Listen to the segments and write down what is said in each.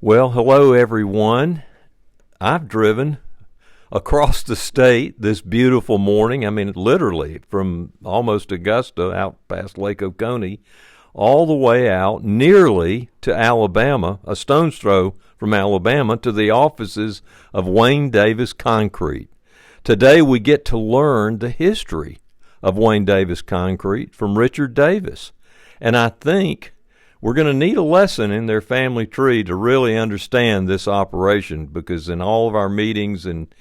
Well, hello everyone. I've driven across the state this beautiful morning. I mean, literally from almost Augusta out past Lake Oconee, all the way out nearly to Alabama, a stone's throw from Alabama, to the offices of Wayne Davis Concrete. Today we get to learn the history of Wayne Davis Concrete from Richard Davis. And I think we're going to need a lesson in their family tree to really understand this operation, because in all of our meetings, and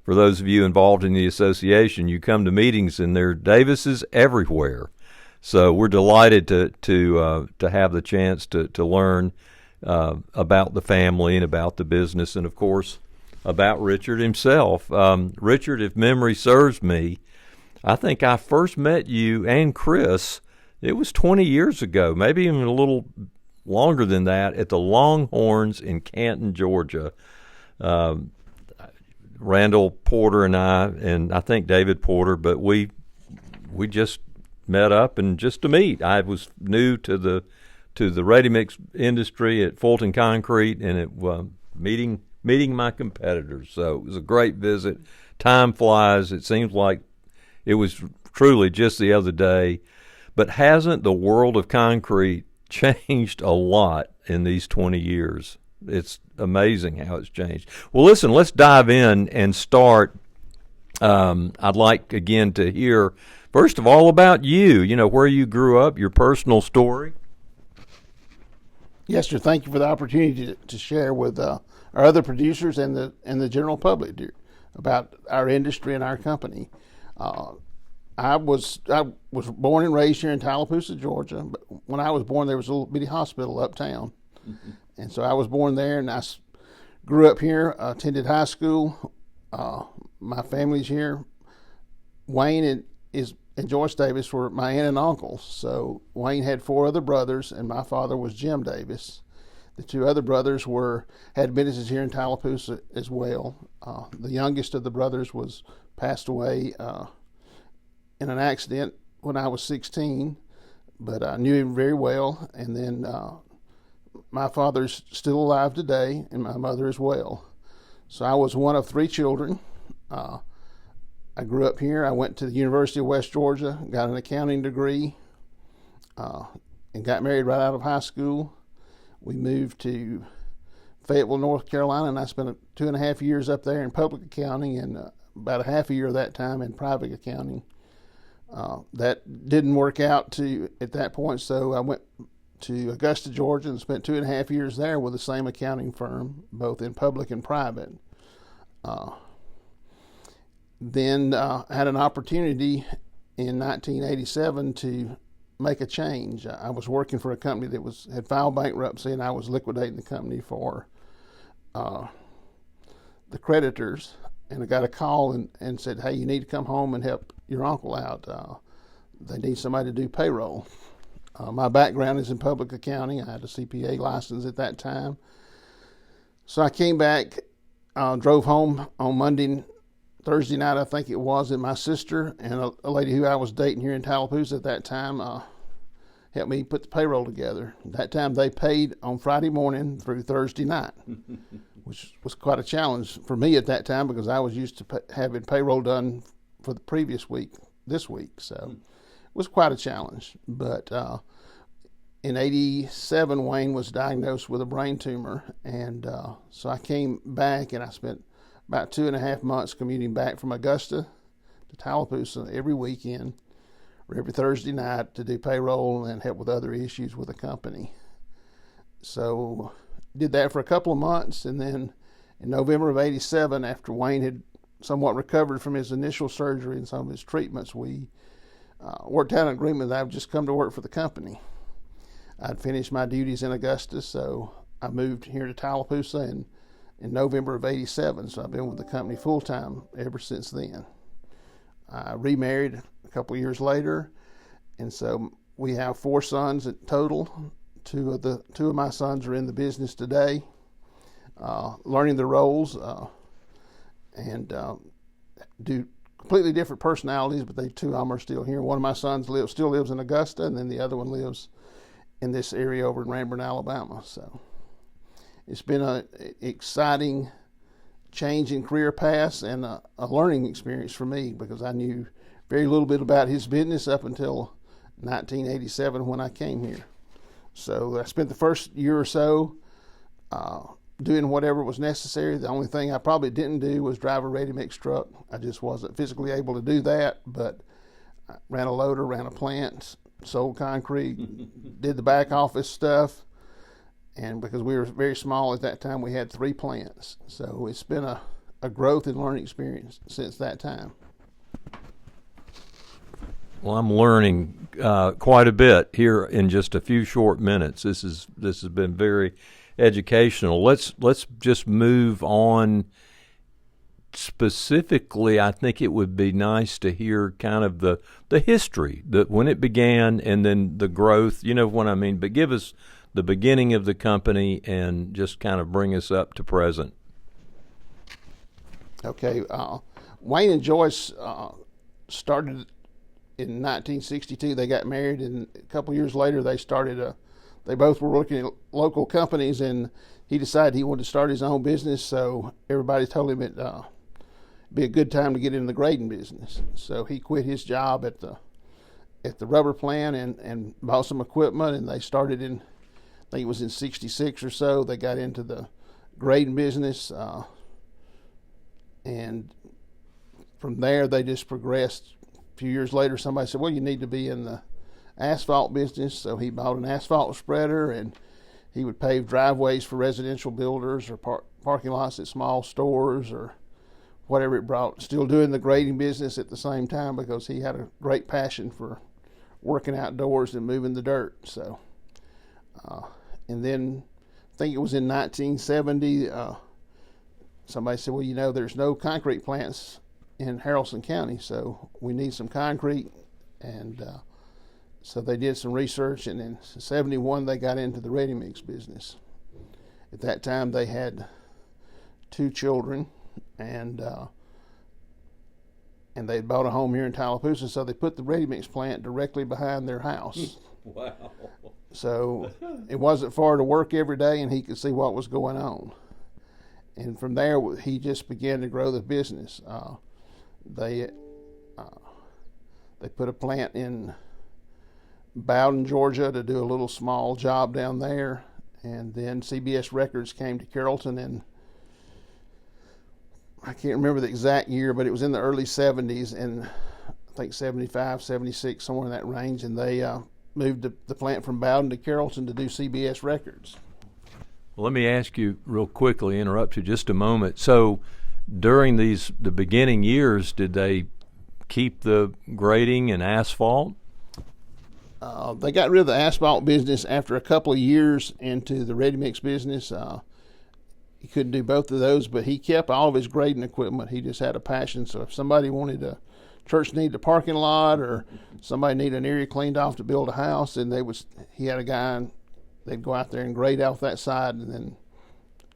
for those of you involved in the association, you come to meetings and there are Davises everywhere. So we're delighted to have the chance to learn about the family and about the business, and of course about Richard himself. Richard, if memory serves me, I think I first met you and Chris, it was 20 years ago, maybe even a little longer than that, at the Longhorns in Canton, Georgia. Randall Porter and I think David Porter, but we just met up and just to meet. I was new to the ready-mix industry at Fulton Concrete, and meeting my competitors. So it was a great visit. Time flies. It seems like it was truly just the other day. But hasn't the world of concrete changed a lot in these 20 years? It's amazing how it's changed. Well, listen, let's dive in and start. I'd like, again, to hear, first of all, about you, where you grew up, your personal story. Yes, sir. Thank you for the opportunity to share with our other producers and the general public about our industry and our company. I was born and raised here in Tallapoosa, Georgia. But when I was born, there was a little bitty hospital uptown, and so I was born there. And I grew up here, attended high school. My family's here. Wayne and Joyce Davis were my aunt and uncle. So Wayne had 4 other brothers, and my father was Jim Davis. The 2 other brothers had businesses here in Tallapoosa as well. The youngest of the brothers passed away in an accident when I was 16, but I knew him very well. And then my father's still alive today, and my mother as well. So I was one of 3 children. I grew up here. I went to the University of West Georgia, got an accounting degree, and got married right out of high school. We moved to Fayetteville, North Carolina, and I spent 2.5 years up there in public accounting, and about a half a year of that time in private accounting. That didn't work out at that point, so I went to Augusta, Georgia, and spent 2.5 years there with the same accounting firm, both in public and private. Then had an opportunity in 1987 to make a change. I was working for a company that had filed bankruptcy, and I was liquidating the company for the creditors. And I got a call and said, "Hey, you need to come home and help your uncle out. They need somebody to do payroll." My background is in public accounting. I had a CPA license at that time. So I came back, drove home on Thursday night, I think it was, and my sister and a lady who I was dating here in Tallapoosa at that time helped me put the payroll together. At that time, they paid on Friday morning through Thursday night, which was quite a challenge for me at that time because I was used to having payroll done for the previous week, this week. So it was quite a challenge. But in 87, Wayne was diagnosed with a brain tumor. And so I came back, and I spent about 2.5 months commuting back from Augusta to Tallapoosa every weekend or every Thursday night to do payroll and help with other issues with the company. So did that for a couple of months, and then in November of 87, after Wayne had somewhat recovered from his initial surgery and some of his treatments, we worked out an agreement that I would just come to work for the company. I'd finished my duties in Augusta, so I moved here to Tallapoosa in November of 87, so I've been with the company full-time ever since then. I remarried a couple of years later, and so we have 4 sons in total. Two of my sons are in the business today, learning the roles, and do completely different personalities, but 2 of them are still here. One of my sons still lives in Augusta, and then the other one lives in this area over in Ranburne, Alabama. So it's been a exciting change in career paths and a learning experience for me, because I knew very little bit about his business up until 1987 when I came here. So I spent the first year or so doing whatever was necessary. The only thing I probably didn't do was drive a ready-mix truck. I just wasn't physically able to do that, but I ran a loader, ran a plant, sold concrete, did the back office stuff. And because we were very small at that time, we had 3 plants. So it's been a growth and learning experience since that time. Well, I'm learning quite a bit here in just a few short minutes. This has been very educational. Let's just move on. Specifically, I think it would be nice to hear kind of the history, that when it began and then the growth. You know what I mean? But give us the beginning of the company and just kind of bring us up to present. Okay. Wayne and Joyce started in 1962. They got married, and a couple years later they started they both were working at local companies, and he decided he wanted to start his own business. So everybody told him it'd be a good time to get into the grading business. So he quit his job at the rubber plant and bought some equipment, and they started in, I think it was in 66 or so, they got into the grading business, and from there they just progressed. A few years later, somebody said, well, you need to be in the asphalt business. So he bought an asphalt spreader, and he would pave driveways for residential builders or parking lots at small stores or whatever it brought. Still doing the grading business at the same time, because he had a great passion for working outdoors and moving the dirt. So, and then I think it was in 1970, somebody said, well, you know, there's no concrete plants in Haralson County, so we need some concrete. And so they did some research, and in 71 they got into the ready-mix business. At that time they had 2 children, and they bought a home here in Tallapoosa, so they put the ready-mix plant directly behind their house. Wow. So it wasn't far to work every day, and he could see what was going on. And from there, he just began to grow the business. They put a plant in Bowden, Georgia, to do a little small job down there, and then CBS Records came to Carrollton, and I can't remember the exact year, but it was in the early 70s, and I think 75, 76, somewhere in that range, and they moved the plant from Bowden to Carrollton to do CBS Records. Well, let me ask you real quickly, interrupt you just a moment. So during the beginning years, did they keep the grading and asphalt? They got rid of the asphalt business after a couple of years into the ready-mix business. He couldn't do both of those, but he kept all of his grading equipment. He just had a passion. So if somebody wanted church needed a parking lot, or somebody needed an area cleaned off to build a house, and he had a guy, they'd go out there and grade off that side, and then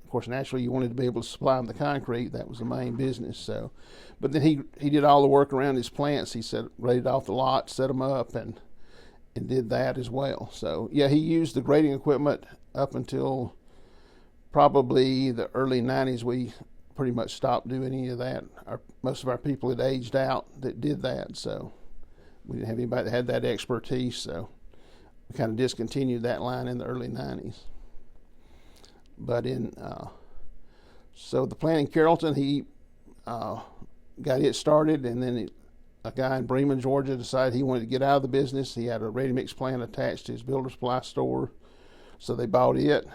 of course naturally you wanted to be able to supply them the concrete. That was the main business. So, but then he did all the work around his plants. He graded off the lot, set them up, and did that as well. So yeah, he used the grading equipment up until probably the early 90s. We pretty much stopped doing any of that. Most of our people had aged out that did that, so we didn't have anybody that had that expertise, so we kind of discontinued that line in the early 90s. But so the plant in Carrollton, he got it started, and then a guy in Bremen, Georgia, decided he wanted to get out of the business. He had a ready-mix plant attached to his builder supply store, so they bought it,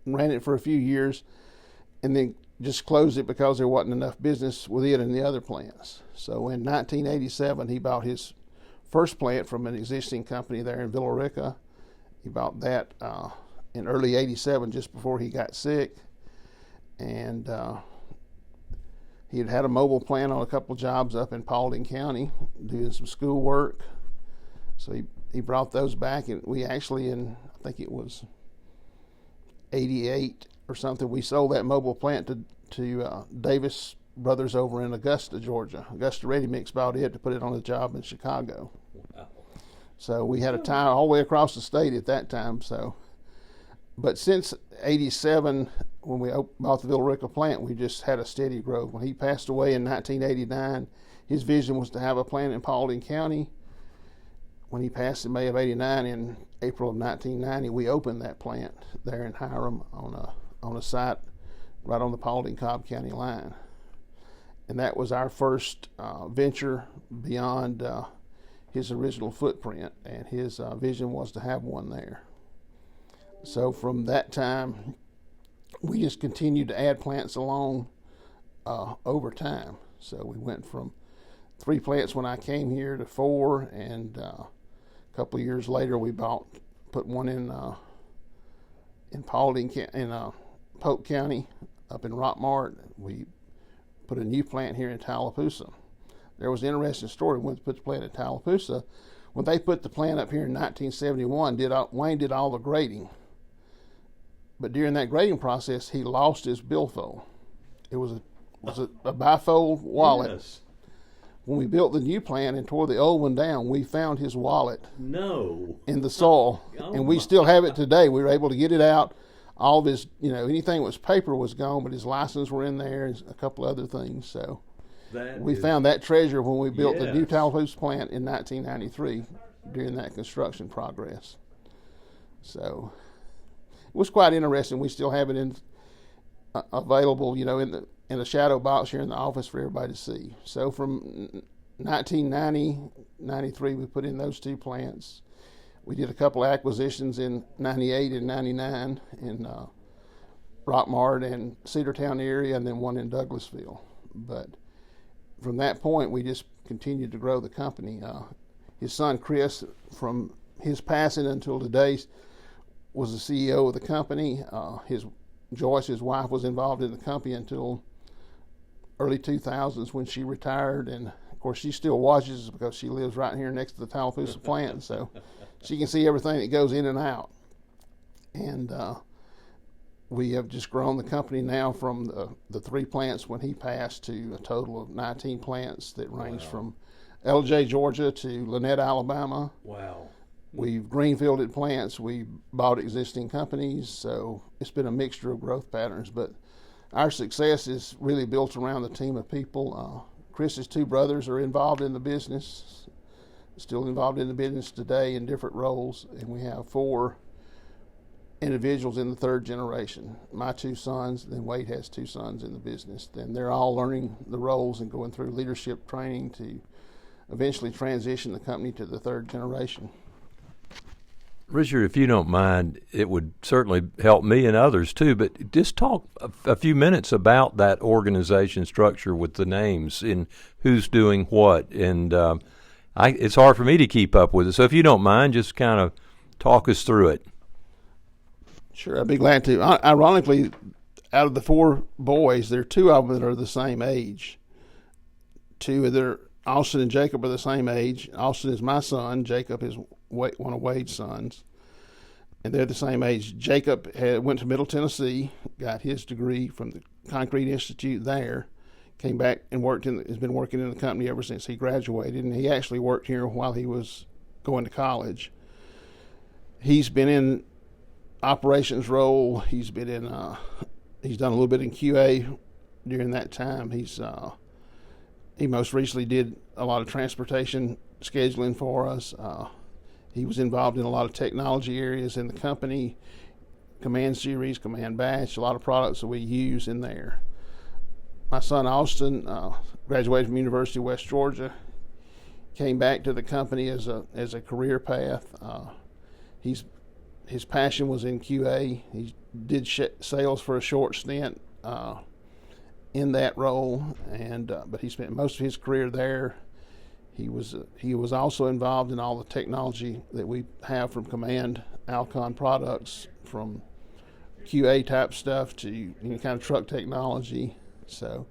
ran it for a few years, and then just closed it because there wasn't enough business with it in the other plants. So in 1987, he bought his first plant from an existing company there in Villa Rica. He bought that in early 87, just before he got sick, and he had a mobile plant on a couple jobs up in Paulding County doing some school work. So he brought those back, and we actually, I think it was 88 or something, we sold that mobile plant to Davis Brothers over in Augusta, Georgia. Augusta Ready Mix bought it to put it on a job in Chicago. Wow. So we had a tie all the way across the state at that time. So, but since 87, when we bought the Villarica plant, we just had a steady growth. When he passed away in 1989, his vision was to have a plant in Paulding County. When he passed in May of '89, in April of 1990, we opened that plant there in Hiram on a site right on the Paulding-Cobb County line. And that was our first venture beyond his original footprint, and his vision was to have one there. So from that time, we just continued to add plants along over time. So we went from 3 plants when I came here to 4, and a couple of years later we put one in Paulding, in Polk County, up in Rockmart. We put a new plant here in Tallapoosa. There was an interesting story when we put the plant in Tallapoosa. When they put the plant up here in 1971, Wayne did all the grading. But during that grading process, he lost his billfold. It was a bifold wallet. Yes. When we built the new plant and tore the old one down, we found his wallet No. in the soil, and we still have it today. We were able to get it out. All of his, anything that was paper was gone, but his license were in there and a couple other things. So we found that treasure when we built the new Tallapoosa plant in 1993 during that construction progress. So it was quite interesting. We still have it available, in a shadow box here in the office for everybody to see. So from 1990, 93, we put in those 2 plants. We did a couple acquisitions in 98 and 99 in Rockmart and Cedartown area, and then one in Douglasville. But from that point, we just continued to grow the company. His son Chris, from his passing until today, was the CEO of the company. Joyce, his wife, was involved in the company until early 2000s when she retired, and of course she still watches because she lives right here next to the Tallapoosa plant, so she can see everything that goes in and out. And we have just grown the company now from the 3 plants when he passed to a total of 19 plants that range from LJ, Georgia to Lynette, Alabama. Wow. We've greenfielded plants, we bought existing companies, so it's been a mixture of growth patterns. But our success is really built around the team of people. Chris's 2 brothers are involved in the business, still involved in the business today in different roles, and we have 4 individuals in the 3rd generation. My 2 sons, then Wade has 2 sons in the business. Then they're all learning the roles and going through leadership training to eventually transition the company to the 3rd generation. Richard, if you don't mind, it would certainly help me and others too, but just talk a few minutes about that organization structure with the names and who's doing what. And it's hard for me to keep up with it. So if you don't mind, just kind of talk us through it. Sure, I'd be glad to. Ironically, out of the 4 boys, there are 2 of them that are the same age. 2 of their Austin and Jacob are the same age. Austin is my son. Jacob is one of Wade's sons, and they're the same age. Jacob went to Middle Tennessee, got his degree from the Concrete Institute there, came back and has been working in the company ever since he graduated, and he actually worked here while he was going to college. He's been in operations role. He's been in. He's done a little bit in QA during that time. He most recently did a lot of transportation scheduling for us. He was involved in a lot of technology areas in the company, Command Series, Command Batch, a lot of products that we use in there. My son Austin graduated from University of West Georgia, came back to the company as a career path. His passion was in QA. He did sales for a short stint in that role, but he spent most of his career there. He was also involved in all the technology that we have from Command Alcon products, from QA type stuff to kind of truck technology. So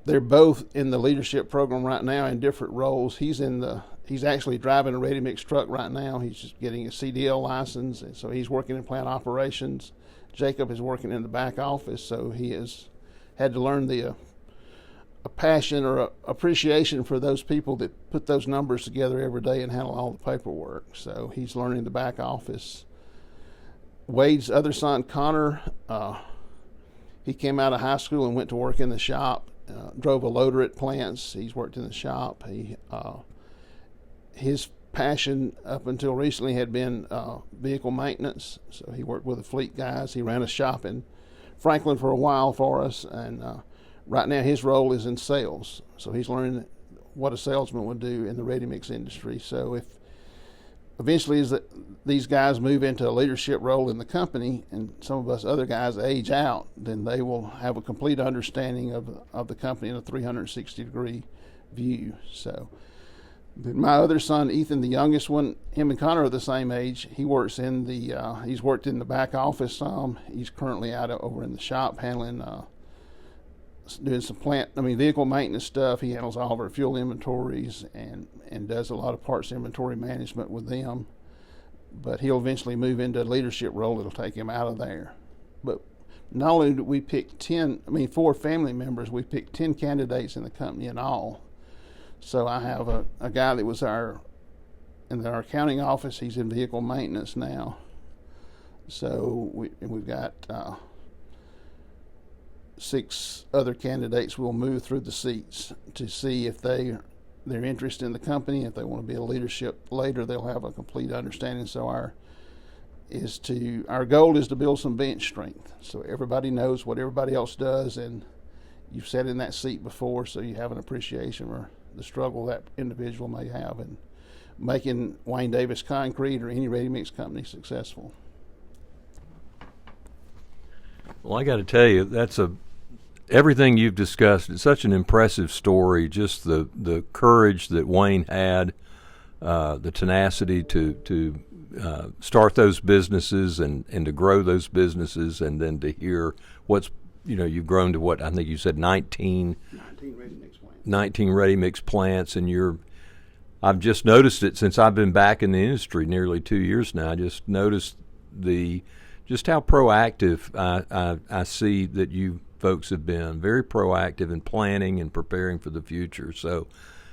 they're both in the leadership program right now in different roles. He's actually driving a ready mix truck right now. He's just getting a CDL license, and so he's working in plant operations. Jacob is working in the back office, so he has had to learn a passion or a appreciation for those people that put those numbers together every day and handle all the paperwork. So he's learning the back office. Wade's other son, Connor, He came out of high school and went to work in the shop. Drove a loader at plants. He's worked in the shop. His passion up until recently had been vehicle maintenance. So he worked with the fleet guys. He ran a shop in Franklin for a while for us, and right now his role is in sales. So he's learning what a salesman would do in the ready mix industry. So if eventually as these guys move into a leadership role in the company, and some of us other guys age out, then they will have a complete understanding of the company in a 360-degree view. So my other son, Ethan, the youngest one, him and Connor are the same age. He works in he's worked in the back office some. He's currently out over in the shop handling, doing some vehicle maintenance stuff. He handles all of our fuel inventories and does a lot of parts inventory management with them. But he'll eventually move into a leadership role that'll take him out of there. But not only did we pick 4 family members, we picked 10 candidates in the company in all. So I have a guy that was in our accounting office. He's in vehicle maintenance now. So we've got 6 other candidates. We'll move through the seats to see if their interest in the company. If they want to be a leadership later, they'll have a complete understanding. So our goal is to build some bench strength, so everybody knows what everybody else does, and you've sat in that seat before, so you have an appreciation for the struggle that individual may have in making Wayne Davis Concrete or any ready mix company successful. Well, I got to tell you, everything you've discussed. It's such an impressive story. Just the courage that Wayne had, the tenacity to start those businesses and to grow those businesses, and then to hear you've grown to what I think you said 19 ready mix plants. 19 ready mix plants, and I've just noticed it since I've been back in the industry nearly 2 years now. I just noticed just how proactive I see that you folks have been, very proactive in planning and preparing for the future. So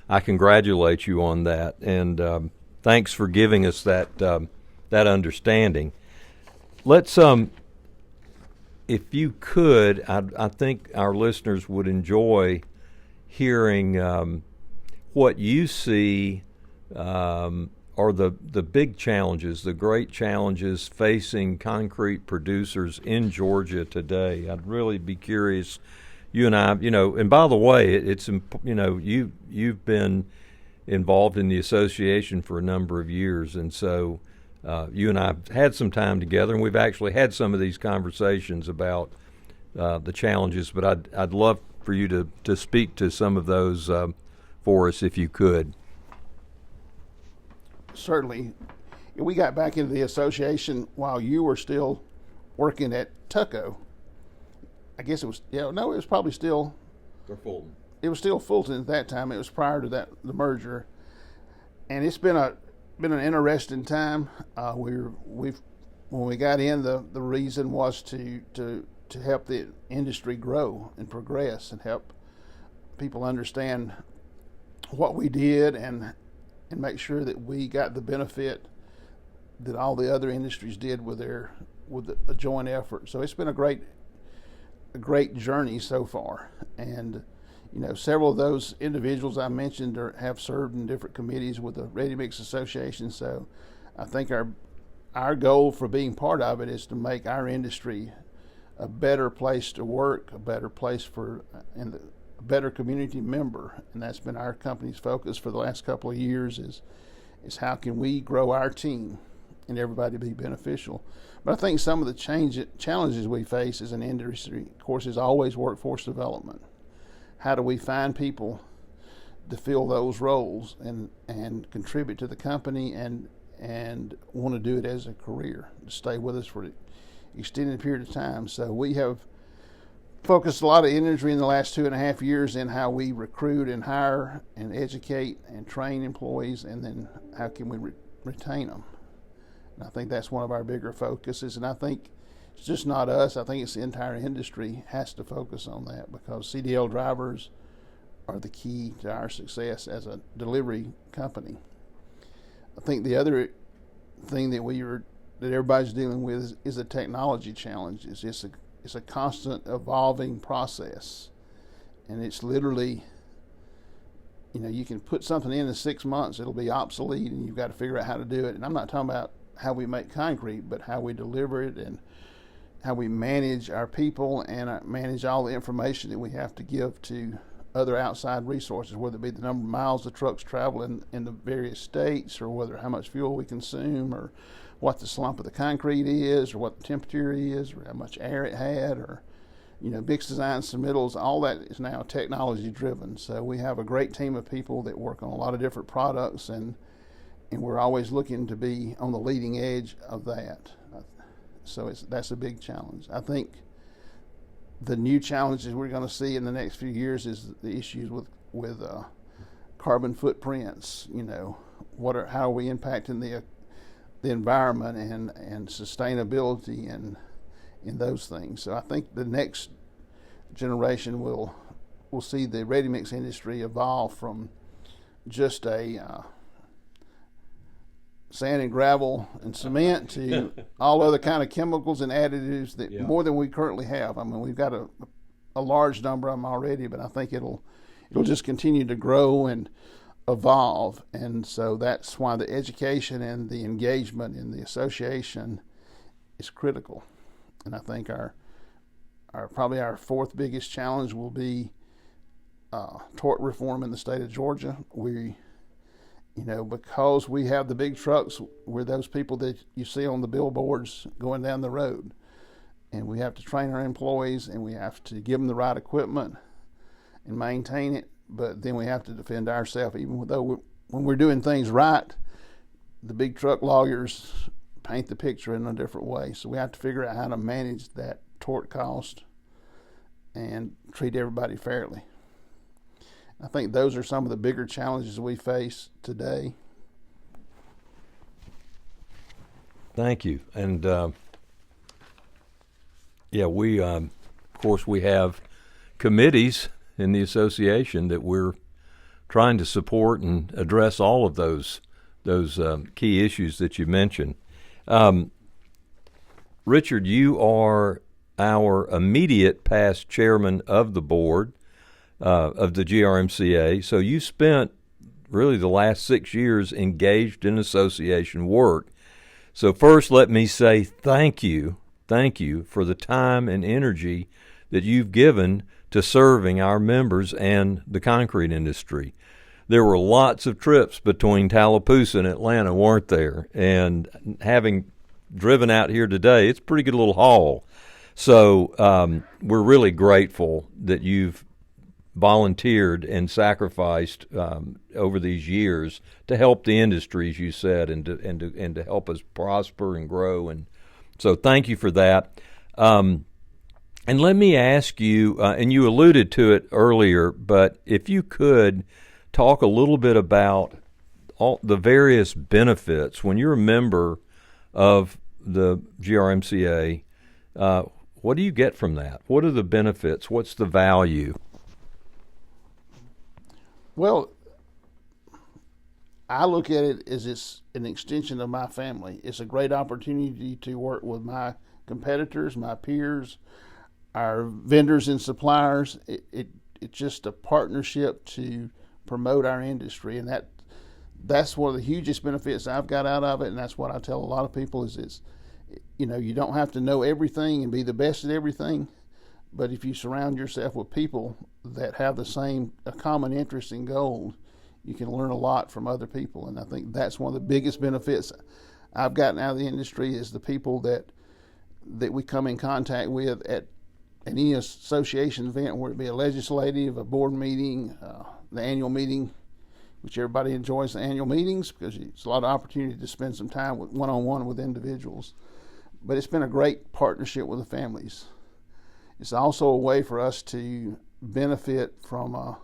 I congratulate you on that, and thanks for giving us that understanding. Let's, if you could, I think our listeners would enjoy hearing what you see are the big challenges, the great challenges facing concrete producers in Georgia today. I'd really be curious. You and I, and by the way, it's you've been involved in the association for a number of years, and so you and I have had some time together, and we've actually had some of these conversations about the challenges. But I'd love for you to speak to some of those for us, if you could. Certainly. We got back into the association while you were still working at Tucko. I guess it was, it was probably still. Or Fulton. It was still Fulton at that time. It was prior to the merger, and it's been an interesting time. When we got in, the reason was to help the industry grow and progress and help people understand what we did and make sure that we got the benefit that all the other industries did with a joint effort. So it's been a great journey so far, and several of those individuals I mentioned have served in different committees with the Ready Mix Association. So I think our goal for being part of it is to make our industry a better place to work, a better place and a better community member, and that's been our company's focus for the last couple of years. Is how can we grow our team and everybody be beneficial. But I think some of the challenges we face as an industry, of course, is always workforce development. How do we find people to fill those roles and contribute to the company and want to do it as a career, to stay with us for an extended period of time? So we have focused a lot of energy in the last 2.5 years in how we recruit and hire and educate and train employees, and then how can we retain them. And I think that's one of our bigger focuses, and I think it's just not us. I think it's the entire industry has to focus on that, because CDL drivers are the key to our success as a delivery company. I think the other thing that everybody's dealing with is the technology challenges. it's a constant evolving process, and it's literally, you can put something in 6 months, it'll be obsolete, and you've got to figure out how to do it. And I'm not talking about how we make concrete, but how we deliver it and how we manage our people and manage all the information that we have to give to other outside resources, whether it be the number of miles the trucks travel in the various states, or whether how much fuel we consume, or what the slump of the concrete is, or what the temperature is, or how much air it had, or Bix design submittals. All that is now technology driven. So we have a great team of people that work on a lot of different products, and we're always looking to be on the leading edge of that. So that's a big challenge. I think the new challenges we're going to see in the next few years is the issues with carbon footprints. How are we impacting the environment and sustainability and those things. So I think the next generation will see the ready mix industry evolve from just a sand and gravel and cement to all other kind of chemicals and additives that more than we currently have. I mean, we've got a large number of them already, but I think it'll just continue to grow and evolve. And so that's why the education and the engagement in the association is critical. And I think our probably our fourth biggest challenge will be tort reform in the state of Georgia. Because we have the big trucks, we're those people that you see on the billboards going down the road. And we have to train our employees, and we have to give them the right equipment and maintain it. But then we have to defend ourselves, even though when we're doing things right, the big truck lawyers paint the picture in a different way. So we have to figure out how to manage that tort cost and treat everybody fairly. I think those are some of the bigger challenges we face today. Thank you. And we of course we have committees in the association that we're trying to support and address all of those key issues that you mentioned. Richard, you are our immediate past chairman of the board of the GRMCA. So you spent really the last 6 years engaged in association work. So first, let me say thank you for the time and energy that you've given to serving our members and the concrete industry. There were lots of trips between Tallapoosa and Atlanta, weren't there? And having driven out here today, it's a pretty good little haul. So we're really grateful that you've volunteered and sacrificed over these years to help the industry, as you said, and to help us prosper and grow. And so thank you for that. And let me ask you, and you alluded to it earlier, but if you could talk a little bit about all the various benefits when you're a member of the GRMCA. What do you get from that? What are the benefits? What's the value? Well, I look at it as it's an extension of my family. It's a great opportunity to work with my competitors, my peers, our vendors and suppliers. It's just a partnership to promote our industry, and that's one of the hugest benefits I've got out of it. And that's what I tell a lot of people is you don't have to know everything and be the best at everything, but if you surround yourself with people that have a common interest and goal, you can learn a lot from other people. And I think that's one of the biggest benefits I've gotten out of the industry is the people that we come in contact with at any association event, whether it be a legislative, a board meeting, the annual meeting, which everybody enjoys the annual meetings because it's a lot of opportunity to spend some time one-on-one with individuals. But it's been a great partnership with the families. It's also a way for us to benefit from a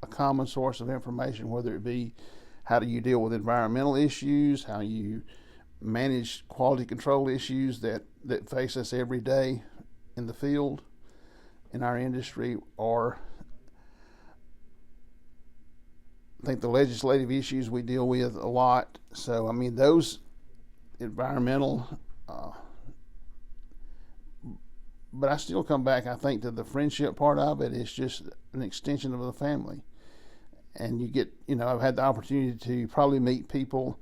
common source of information, whether it be how do you deal with environmental issues, how you manage quality control issues that face us every day in the field, in our industry, or I think the legislative issues we deal with a lot. So, I mean, those environmental but I still come back, I think, to the friendship part of it. It's just an extension of the family. And you get, I've had the opportunity to probably meet people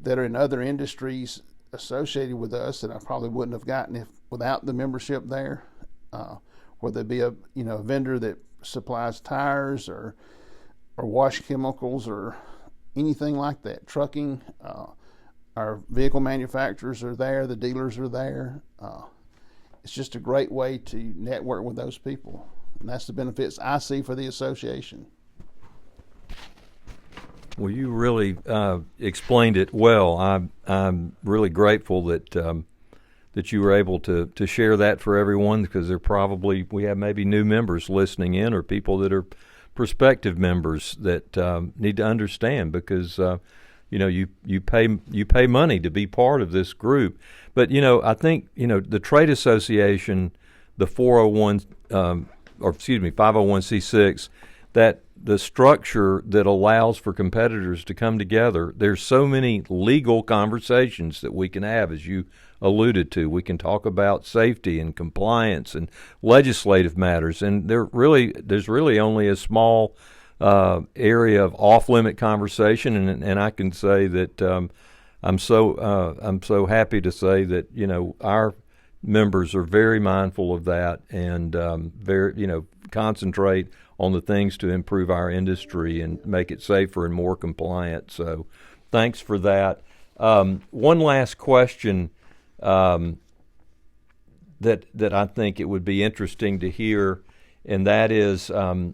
that are in other industries associated with us that I probably wouldn't have gotten without the membership there. Whether it be a vendor that supplies tires or wash chemicals or anything like that, trucking. Our vehicle manufacturers are there, the dealers are there. It's just a great way to network with those people, and that's the benefits I see for the association. Well, you really explained it well. I'm really grateful that that you were able to share that for everyone, because we have maybe new members listening in, or people that are prospective members that need to understand, because you pay money to be part of this group. But I think the trade association, the 501c6, that the structure that allows for competitors to come together, there's so many legal conversations that we can have, as you alluded to. We can talk about safety and compliance and legislative matters, and there's really only a small area of off-limit conversation, and I can say that I'm so happy to say that our members are very mindful of that, and very concentrate on the things to improve our industry and make it safer and more compliant. So thanks for that. One last question that I think it would be interesting to hear, and that is, and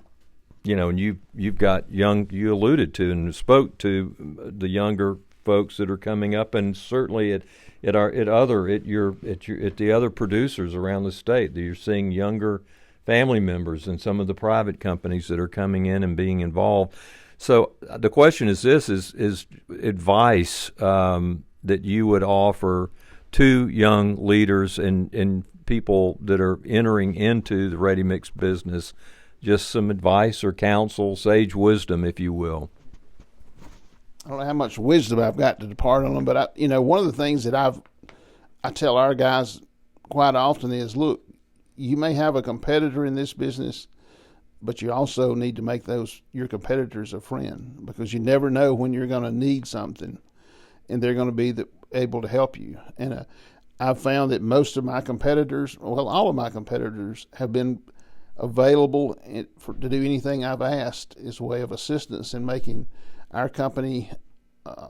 you've got you alluded to and spoke to the younger folks that are coming up, and certainly at the other producers around the state, that you're seeing younger family members and some of the private companies that are coming in and being involved. So the question is this: is advice that you would offer to young leaders and people that are entering into the ready mix business, just some advice or counsel, sage wisdom, if you will? I don't know how much wisdom I've got to depart on them, but one of the things that I tell our guys quite often is, look, you may have a competitor in this business, but you also need to make your competitors a friend, because you never know when you're going to need something, and they're going to be able to help you. And I've found that most of my competitors, all of my competitors, have been available to do anything I've asked as a way of assistance in making our company a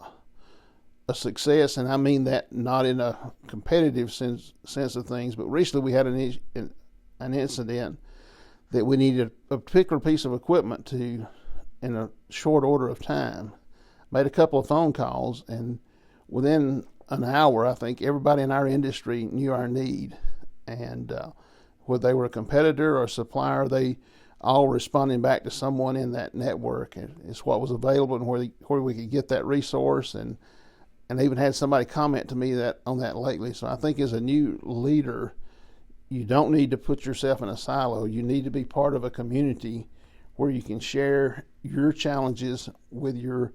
success. And I mean that not in a competitive sense of things, but recently we had an incident that we needed a particular piece of equipment in a short order of time. Made a couple of phone calls, and within an hour, I think everybody in our industry knew our need, and whether they were a competitor or a supplier, they all responding back to someone in that network. It's what was available and where we could get that resource, and I even had somebody comment to me on that lately. So I think as a new leader, you don't need to put yourself in a silo. You need to be part of a community where you can share your challenges with your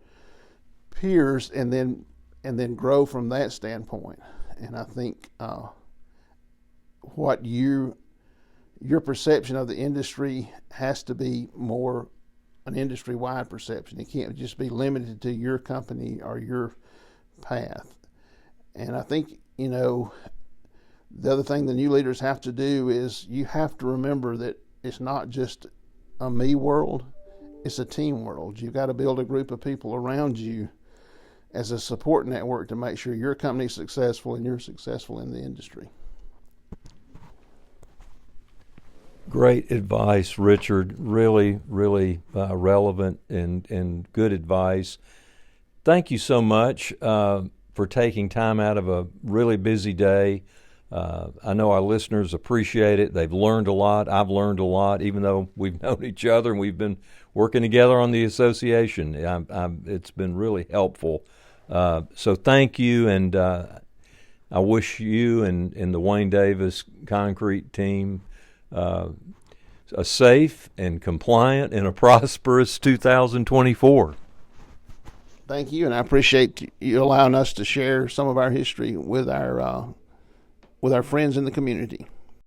peers, and then grow from that standpoint. And I think what your perception of the industry has to be more an industry-wide perception. It can't just be limited to your company or your path. And I think, the other thing the new leaders have to do is you have to remember that it's not just a me world, it's a team world. You've got to build a group of people around you as a support network to make sure your company's successful and you're successful in the industry. Great advice, Richard. Really, really relevant and good advice. Thank you so much for taking time out of a really busy day. I know our listeners appreciate it. They've learned a lot. I've learned a lot, even though we've known each other and we've been working together on the association. It's been really helpful. So thank you, and I wish you and the Wayne Davis Concrete team a safe and compliant and a prosperous 2024. Thank you, and I appreciate you allowing us to share some of our history with our friends in the community.